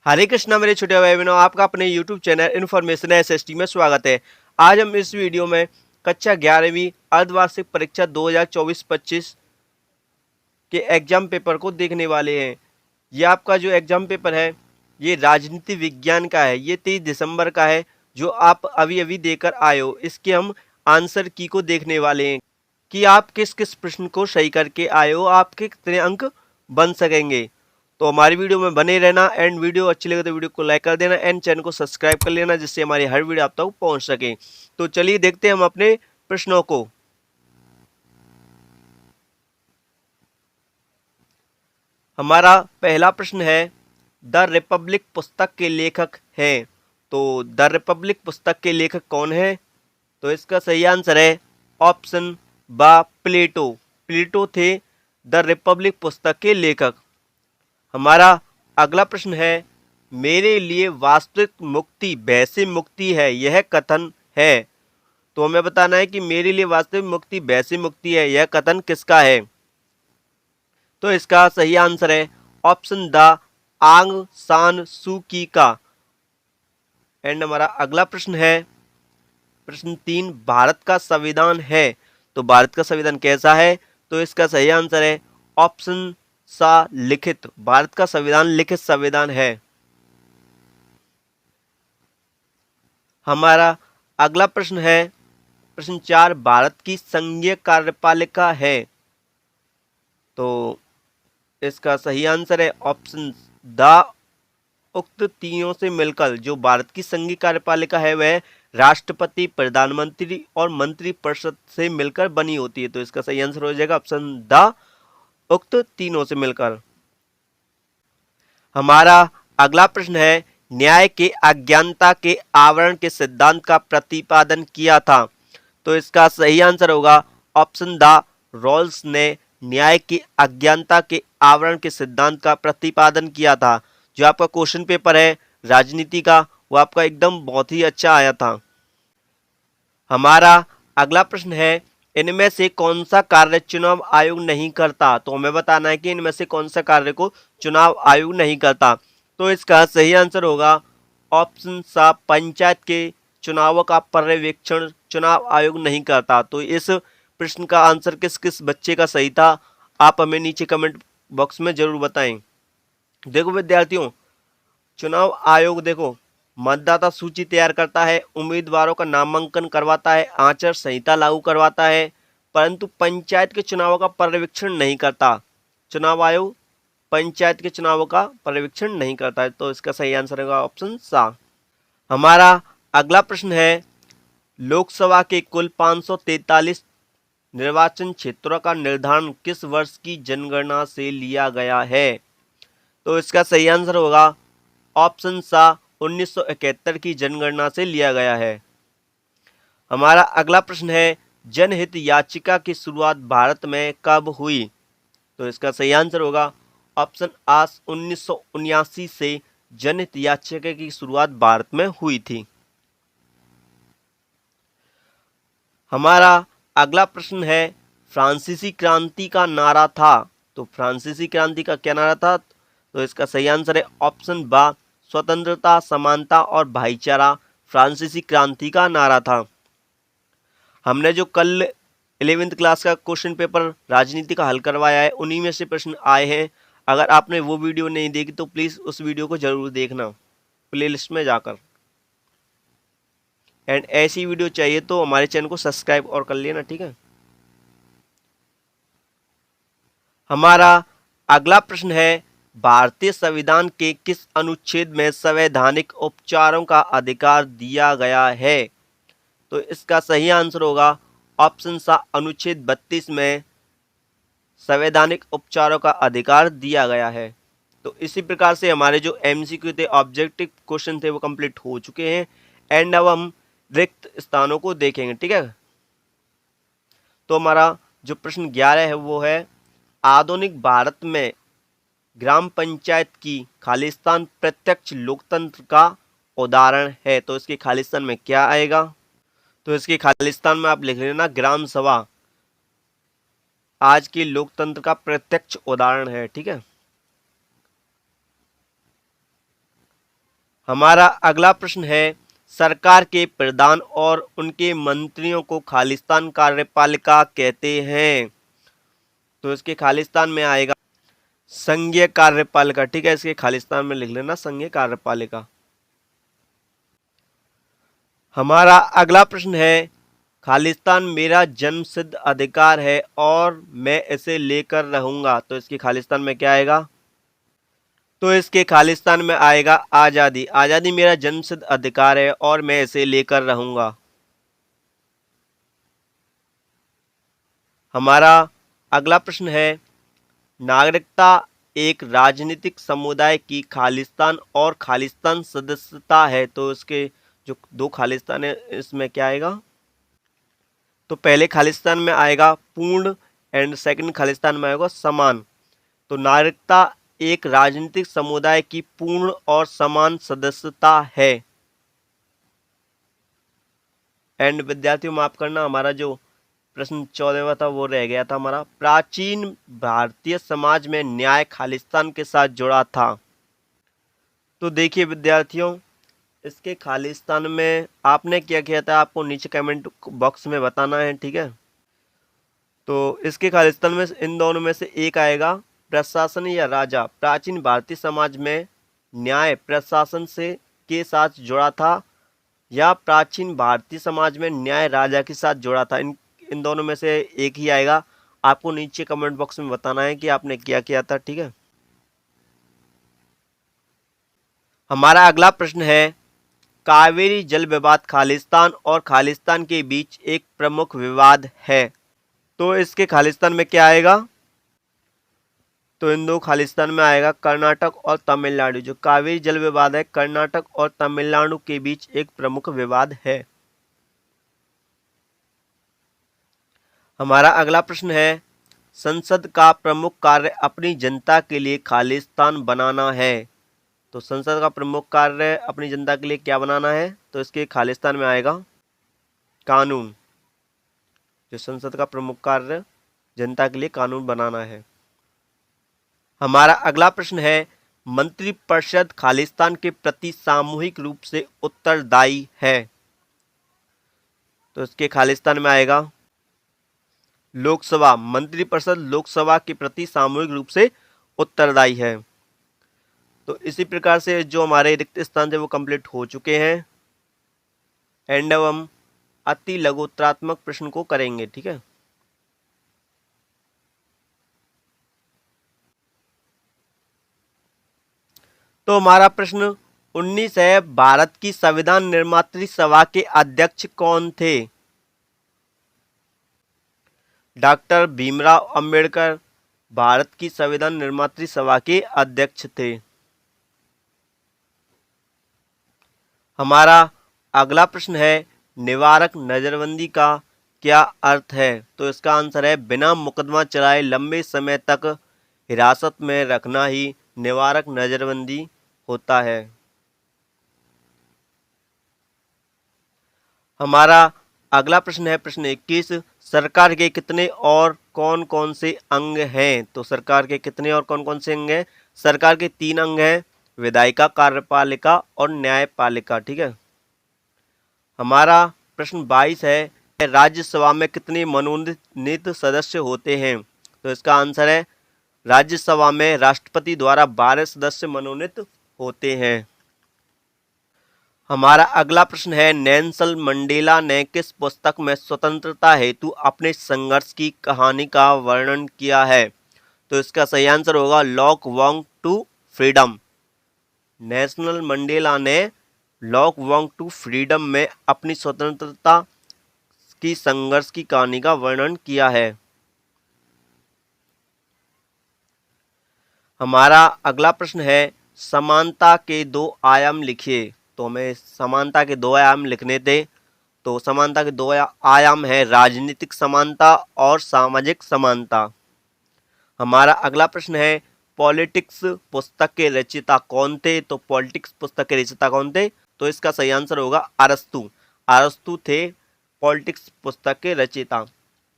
हरे कृष्णा मेरे छोटे भाई बहनों, आपका अपने YouTube चैनल इन्फॉर्मेशन SST में स्वागत है। आज हम इस वीडियो में कक्षा 11वीं अर्धवार्षिक परीक्षा 2024-25 के एग्जाम पेपर को देखने वाले हैं। ये आपका जो एग्जाम पेपर है ये राजनीति विज्ञान का है। ये 23 दिसंबर का है जो आप अभी अभी देकर आए हो। इसके हम आंसर की को देखने वाले हैं कि आप किस किस प्रश्न को सही करके आए हो, आपके कितने अंक बन सकेंगे। तो हमारी वीडियो में बने रहना। एंड वीडियो अच्छी लगे तो वीडियो को लाइक कर देना एंड चैनल को सब्सक्राइब कर लेना, जिससे हमारी हर वीडियो आप तक पहुंच सके। तो चलिए देखते हैं हम अपने प्रश्नों को। हमारा पहला प्रश्न है, द रिपब्लिक पुस्तक के लेखक हैं। तो द रिपब्लिक पुस्तक के लेखक कौन है? तो इसका सही आंसर है ऑप्शन बा प्लेटो। प्लेटो थे द रिपब्लिक पुस्तक के लेखक। हमारा अगला प्रश्न है, मेरे लिए वास्तविक मुक्ति वैसे मुक्ति है, यह कथन है। तो हमें बताना है कि मेरे लिए वास्तविक मुक्ति वैसे मुक्ति है, यह कथन किसका है? तो इसका सही आंसर है ऑप्शन द आंग सान सू की का। एंड हमारा अगला प्रश्न है प्रश्न 3, भारत का संविधान है। तो भारत का संविधान कैसा है? तो इसका सही आंसर है ऑप्शन सा लिखित। भारत का संविधान लिखित संविधान है। हमारा अगला प्रश्न है प्रश्न 4, भारत की संघीय कार्यपालिका है। तो इसका सही आंसर है ऑप्शन द उक्त तीनों से मिलकर जो भारत की संघीय कार्यपालिका है वह राष्ट्रपति, प्रधानमंत्री और मंत्रिपरिषद से मिलकर बनी होती है। तो इसका सही आंसर हो जाएगा ऑप्शन द उक्त तीनों से मिलकर। हमारा अगला प्रश्न है, न्याय के अज्ञानता के आवरण के सिद्धांत का प्रतिपादन किया था। तो इसका सही आंसर होगा ऑप्शन द रॉल्स ने न्याय की अज्ञानता के आवरण के सिद्धांत का प्रतिपादन किया था। जो आपका क्वेश्चन पेपर है राजनीति का वो आपका एकदम बहुत ही अच्छा आया था। हमारा अगला प्रश्न है, इनमें से कौन सा कार्य चुनाव आयोग नहीं करता? तो हमें बताना है कि इनमें से कौन सा कार्य को चुनाव आयोग नहीं करता। तो इसका सही आंसर होगा ऑप्शन सा पंचायत के चुनावों का पर्यवेक्षण चुनाव आयोग नहीं करता। तो इस प्रश्न का आंसर किस किस बच्चे का सही था, आप हमें नीचे कमेंट बॉक्स में जरूर बताएं। देखो विद्यार्थियों, चुनाव आयोग देखो मतदाता सूची तैयार करता है, उम्मीदवारों का नामांकन करवाता है, आचार संहिता लागू करवाता है, परंतु पंचायत के चुनावों का पर्यवेक्षण नहीं करता। चुनाव आयोग पंचायत के चुनावों का पर्यवेक्षण नहीं करता है। तो इसका सही आंसर होगा ऑप्शन सा। हमारा अगला प्रश्न है, लोकसभा के कुल 543 निर्वाचन क्षेत्रों का निर्धारण किस वर्ष की जनगणना से लिया गया है? तो इसका सही आंसर होगा ऑप्शन सा 1971 की जनगणना से लिया गया है। हमारा अगला प्रश्न है, जनहित याचिका की शुरुआत भारत में कब हुई? तो इसका सही आंसर होगा ऑप्शन आ 1979 से जनहित याचिका की शुरुआत भारत में हुई थी। हमारा अगला प्रश्न है, फ्रांसीसी क्रांति का नारा था। तो फ्रांसीसी क्रांति का क्या नारा था? तो इसका सही आंसर है ऑप्शन बा स्वतंत्रता, समानता और भाईचारा फ्रांसीसी क्रांति का नारा था। हमने जो कल 11वीं क्लास का क्वेश्चन पेपर राजनीति का हल करवाया है उन्हीं में से प्रश्न आए हैं। अगर आपने वो वीडियो नहीं देखी तो प्लीज़ उस वीडियो को जरूर देखना प्लेलिस्ट में जाकर। एंड ऐसी वीडियो चाहिए तो हमारे चैनल को सब्सक्राइब और कर लेना, ठीक है। हमारा अगला प्रश्न है, भारतीय संविधान के किस अनुच्छेद में संवैधानिक उपचारों का अधिकार दिया गया है? तो इसका सही आंसर होगा ऑप्शन सा अनुच्छेद 32 में संवैधानिक उपचारों का अधिकार दिया गया है। तो इसी प्रकार से हमारे जो MCQ थे, ऑब्जेक्टिव क्वेश्चन थे, वो कंप्लीट हो चुके हैं। एंड अब हम रिक्त स्थानों को देखेंगे, ठीक है। तो हमारा जो प्रश्न 11 है वो है, आधुनिक भारत में ग्राम पंचायत की खालिस्तान प्रत्यक्ष लोकतंत्र का उदाहरण है। तो इसके खालिस्तान में क्या आएगा? तो इसके खालिस्तान में आप लिख लेना ग्राम सभा आज के लोकतंत्र का प्रत्यक्ष उदाहरण है, ठीक है। हमारा अगला प्रश्न है, सरकार के प्रधान और उनके मंत्रियों को खालिस्तान कार्यपालिका कहते हैं। तो इसके खालिस्तान में आएगा संघीय कार्यपालिका। ठीक है, इसके खालिस्तान में लिख लेना संघीय कार्यपालिका। हमारा अगला प्रश्न है, खालिस्तान मेरा जन्मसिद्ध अधिकार है और मैं इसे लेकर रहूंगा। तो इसकी खालिस्तान में क्या आएगा? तो इसके खालिस्तान में आएगा आज़ादी। आज़ादी मेरा जन्मसिद्ध अधिकार है और मैं इसे लेकर रहूंगा। हमारा अगला प्रश्न है, नागरिकता एक राजनीतिक समुदाय की खालिस्तान और खालिस्तान सदस्यता है। तो इसके जो दो खालिस्तान है इसमें क्या आएगा? तो पहले खालिस्तान में आएगा पूर्ण एंड सेकंड खालिस्तान में आएगा समान। तो नागरिकता एक राजनीतिक समुदाय की पूर्ण और समान सदस्यता है। एंड विद्यार्थियों माफ करना, हमारा जो प्रश्न 14वां था वो रह गया था हमारा, प्राचीन भारतीय समाज में न्याय खालिस्तान के साथ जुड़ा था। तो देखिए विद्यार्थियों, इसके खालिस्तान में आपने क्या किया था आपको नीचे कमेंट बॉक्स में बताना है। ठीक है, तो इसके खालिस्तान में इन दोनों में से एक आएगा, प्रशासन या राजा। प्राचीन भारतीय समाज में न्याय प्रशासन से के साथ जुड़ा था या प्राचीन भारतीय समाज में न्याय राजा के साथ जुड़ा था। इन दोनों में से एक ही आएगा। आपको नीचे कमेंट बॉक्स में बताना है कि आपने क्या किया था। ठीक है, हमारा अगला प्रश्न है, कावेरी जल विवाद खालिस्तान और खालिस्तान के बीच एक प्रमुख विवाद है। तो इसके खालिस्तान में क्या आएगा? तो इन दो खालिस्तान में आएगा कर्नाटक और तमिलनाडु। जो कावेरी जल विवाद है कर्नाटक और तमिलनाडु के बीच एक प्रमुख विवाद है। हमारा अगला प्रश्न है, संसद का प्रमुख कार्य अपनी जनता के लिए खालिस्तान बनाना है। तो संसद का प्रमुख कार्य अपनी जनता के लिए क्या बनाना है? तो इसके खालिस्तान में आएगा कानून। जो संसद का प्रमुख कार्य जनता के लिए कानून बनाना है। हमारा अगला प्रश्न है, मंत्रिपरिषद खालिस्तान के प्रति सामूहिक रूप से उत्तरदायी है। तो इसके खालिस्तान में आएगा लोकसभा। मंत्रिपरिषद लोकसभा के प्रति सामूहिक रूप से उत्तरदायी है। तो इसी प्रकार से जो हमारे रिक्त स्थान थे वो कंप्लीट हो चुके हैं। एंड अब हम अति लघुत्तरात्मक प्रश्न को करेंगे। ठीक है, तो हमारा प्रश्न 19 है, भारत की संविधान निर्मात्री सभा के अध्यक्ष कौन थे? डॉक्टर भीमराव अंबेडकर भारत की संविधान निर्मात्री सभा के अध्यक्ष थे। हमारा अगला प्रश्न है, निवारक नजरबंदी का क्या अर्थ है? तो इसका आंसर है बिना मुकदमा चलाए लंबे समय तक हिरासत में रखना ही निवारक नजरबंदी होता है। हमारा अगला प्रश्न है प्रश्न 21, सरकार के कितने और कौन कौन से अंग हैं? तो सरकार के कितने और कौन कौन से अंग हैं? सरकार के 3 अंग हैं, विधायिका, कार्यपालिका और न्यायपालिका। ठीक है, हमारा प्रश्न 22 है, राज्यसभा में कितने मनोनीत सदस्य होते हैं? तो इसका आंसर है राज्यसभा में राष्ट्रपति द्वारा 12 सदस्य मनोनीत होते हैं। हमारा अगला प्रश्न है, नेल्सन मंडेला ने किस पुस्तक में स्वतंत्रता हेतु अपने संघर्ष की कहानी का वर्णन किया है? तो इसका सही आंसर होगा long walk to freedom. Nelson Mandela ने लॉक वॉन्ग टू फ्रीडम में अपनी स्वतंत्रता की संघर्ष की कहानी का वर्णन किया है। हमारा अगला प्रश्न है, समानता के 2 आयाम लिखिए। तो हमें समानता के 2 आयाम लिखने थे। तो समानता के 2 आयाम है राजनीतिक समानता और सामाजिक समानता। हमारा अगला प्रश्न है, पॉलिटिक्स पुस्तक के रचयिता कौन थे? तो पॉलिटिक्स पुस्तक के रचयिता कौन थे? तो इसका सही आंसर होगा अरस्तु। अरस्तु थे पॉलिटिक्स पुस्तक के रचयिता।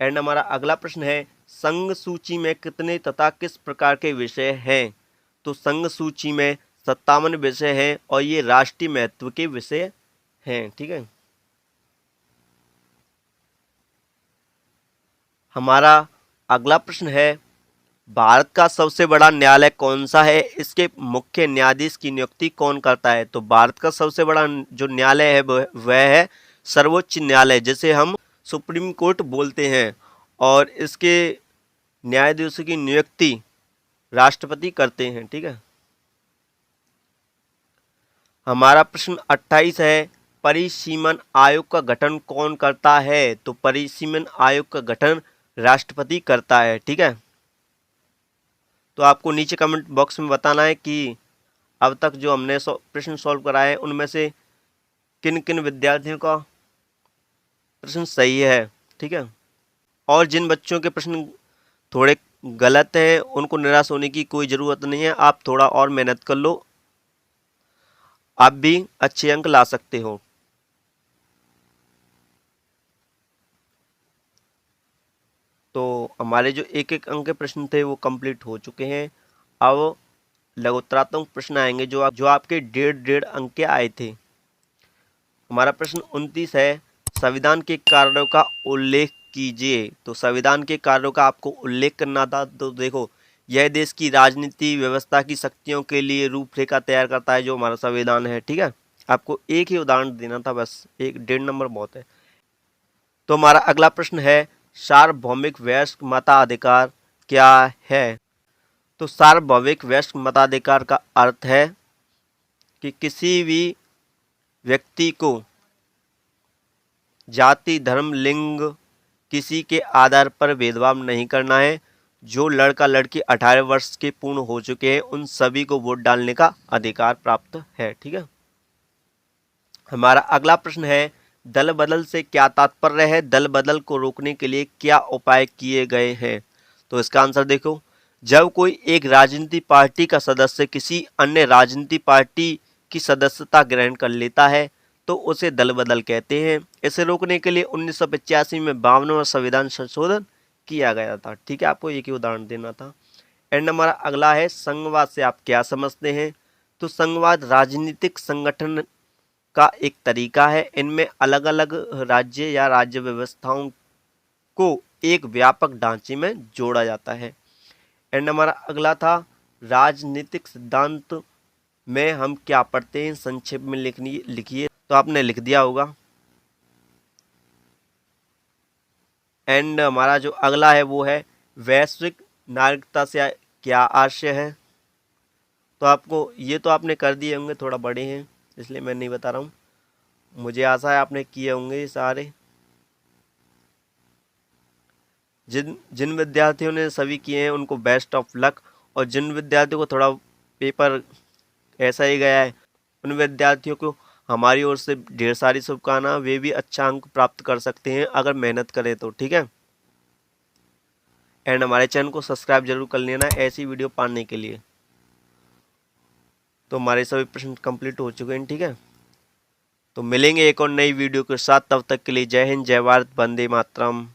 एंड हमारा अगला प्रश्न है, संघ सूची में कितने तथा किस प्रकार के विषय हैं? तो संघ सूची में 57 विषय हैं और ये राष्ट्रीय महत्व के विषय हैं। ठीक है, हमारा अगला प्रश्न है, भारत का सबसे बड़ा न्यायालय कौन सा है, इसके मुख्य न्यायाधीश की नियुक्ति कौन करता है। तो भारत का सबसे बड़ा जो न्यायालय है वह है सर्वोच्च न्यायालय, जिसे हम सुप्रीम कोर्ट बोलते हैं, और इसके न्यायाधीशों की नियुक्ति राष्ट्रपति करते हैं। ठीक है, हमारा प्रश्न 28 है, परिसीमन आयोग का गठन कौन करता है। तो परिसीमन आयोग का गठन राष्ट्रपति करता है। ठीक है, तो आपको नीचे कमेंट बॉक्स में बताना है कि अब तक जो हमने प्रश्न सॉल्व कराए हैं उनमें से किन किन विद्यार्थियों का प्रश्न सही है। ठीक है, और जिन बच्चों के प्रश्न थोड़े गलत हैं उनको निराश होने की कोई ज़रूरत नहीं है, आप थोड़ा और मेहनत कर लो, आप भी अच्छे अंक ला सकते हो। तो हमारे जो एक एक अंक के प्रश्न थे वो कंप्लीट हो चुके हैं। अब लघुत्तरात्मक प्रश्न आएंगे जो आपके 1.5 अंक के आए थे। हमारा प्रश्न 29 है, संविधान के कार्यों का उल्लेख कीजिए। तो संविधान के कार्यों का आपको उल्लेख करना था। तो देखो, यह देश की राजनीति व्यवस्था की शक्तियों के लिए रूपरेखा तैयार करता है, जो हमारा संविधान है। ठीक है, आपको एक ही उदाहरण देना था, बस 1.5 नंबर बहुत है। तो हमारा अगला प्रश्न है, सार्वभौमिक वयस्क मताधिकार क्या है। तो सार्वभौमिक वयस्क मताधिकार का अर्थ है कि किसी भी व्यक्ति को जाति, धर्म, लिंग किसी के आधार पर भेदभाव नहीं करना है। जो लड़का लड़की 18 वर्ष के पूर्ण हो चुके हैं उन सभी को वोट डालने का अधिकार प्राप्त है। ठीक है, हमारा अगला प्रश्न है, दल बदल से क्या तात्पर्य है, दल बदल को रोकने के लिए क्या उपाय किए गए हैं। तो इसका आंसर देखो, जब कोई एक राजनीतिक पार्टी का सदस्य किसी अन्य राजनीतिक पार्टी की सदस्यता ग्रहण कर लेता है तो उसे दल बदल कहते हैं। इसे रोकने के लिए 1985 में 52वां संविधान संशोधन किया गया था। ठीक है, आपको एक ही उदाहरण देना था। एंड हमारा अगला है, संघवाद से आप क्या समझते हैं। तो संघवाद राजनीतिक संगठन का एक तरीका है। इनमें अलग अलग राज्य या राज्य व्यवस्थाओं को एक व्यापक ढांचे में जोड़ा जाता है। एंड हमारा अगला था, राजनीतिक सिद्धांत में हम क्या पढ़ते हैं, संक्षेप में लिखिए। तो आपने लिख दिया होगा। एंड हमारा जो अगला है वो है, वैश्विक नागरिकता से क्या आशय है। तो आपको ये तो आपने कर दिए होंगे, थोड़ा बड़े हैं इसलिए मैं नहीं बता रहा हूँ, मुझे आशा है आपने किए होंगे ये सारे। जिन जिन विद्यार्थियों ने सभी किए हैं उनको बेस्ट ऑफ लक, और जिन विद्यार्थियों को थोड़ा पेपर ऐसा ही गया है उन विद्यार्थियों को हमारी ओर से ढेर सारी शुभकामनाएं, वे भी अच्छा अंक प्राप्त कर सकते हैं अगर मेहनत करें तो। ठीक है, एंड हमारे चैनल को सब्सक्राइब जरूर कर लेना ऐसी वीडियो पाने के लिए। तो हमारे सभी प्रश्न कंप्लीट हो चुके हैं। ठीक है, तो मिलेंगे एक और नई वीडियो के साथ, तब तक के लिए जय हिंद, जय भारत, वंदे मातरम।